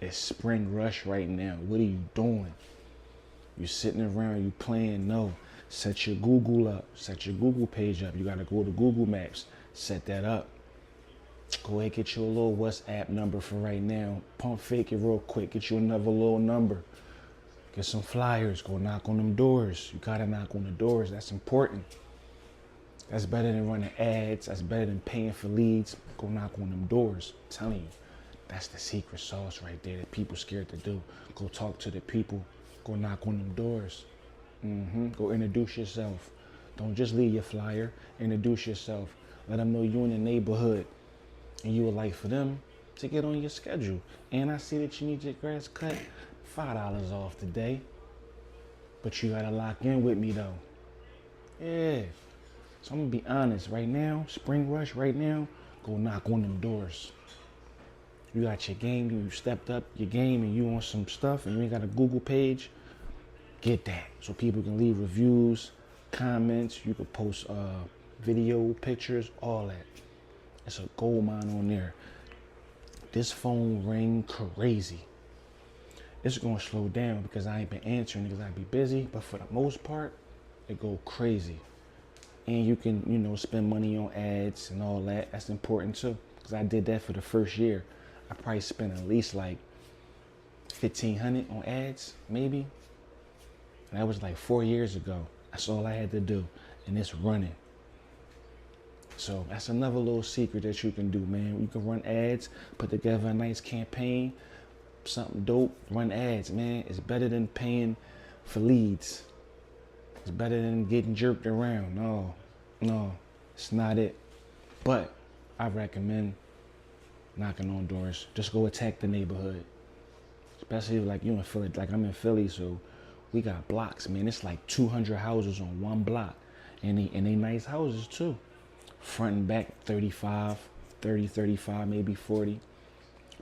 It's spring rush right now. What are you doing? You sitting around, you playing? No. Set your Google up. Set your Google page up. You got to go to Google Maps. Set that up. Go ahead, get you a little WhatsApp number for right now. Pump fake it real quick. Get you another little number. Get some flyers. Go knock on them doors. You got to knock on the doors. That's important. That's better than running ads. That's better than paying for leads. Go knock on them doors. I'm telling you, that's the secret sauce right there that people scared to do. Go talk to the people. Go knock on them doors. Go introduce yourself. Don't just leave your flyer. Introduce yourself. Let them know you in the neighborhood. And you would like for them to get on your schedule. And I see that you need your grass cut. $5 off today. But you gotta lock in with me though. Yeah. So I'm gonna be honest, right now, spring rush right now, go knock on them doors. You got your game, you stepped up your game and you on some stuff and you ain't got a Google page, get that. So people can leave reviews, comments, you can post video, pictures, all that. It's a gold mine on there. This phone ring crazy. It's gonna slow down because I ain't been answering because I be busy, but for the most part, it go crazy. And you can, you know, spend money on ads and all that. That's important too. Because I did that for the first year. I probably spent at least like $1,500 on ads, maybe. And that was like 4 years ago. That's all I had to do. And it's running. So that's another little secret that you can do, man. You can run ads, put together a nice campaign, something dope, run ads, man. It's better than paying for leads. It's better than getting jerked around. No, it's not it. But I recommend knocking on doors. Just go attack the neighborhood. Especially like you in Philly, like I'm in Philly, so we got blocks, man. It's like 200 houses on one block. And they nice houses too. Front and back, 35, maybe 40.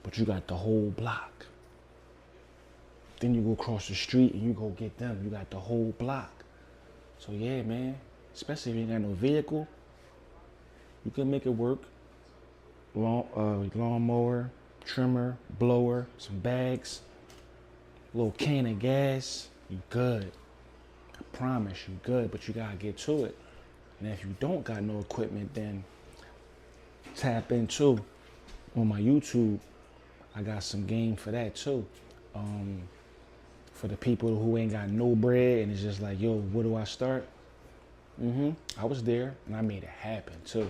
But you got the whole block. Then you go across the street and you go get them. You got the whole block. So yeah, man, especially if you ain't got no vehicle, you can make it work. Lawnmower, trimmer, blower, some bags, a little can of gas, you good. I promise you good, but you gotta get to it. And if you don't got no equipment, then tap into on my YouTube. I got some game for that too. For the people who ain't got no bread and it's just like, yo, where do I start? I was there and I made it happen too.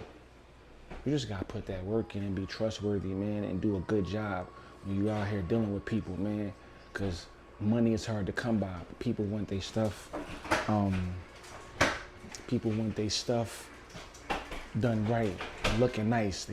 You just gotta put that work in and be trustworthy, man, and do a good job when you out here dealing with people, man. Cause money is hard to come by. People want their stuff. People want their stuff done right, looking nice.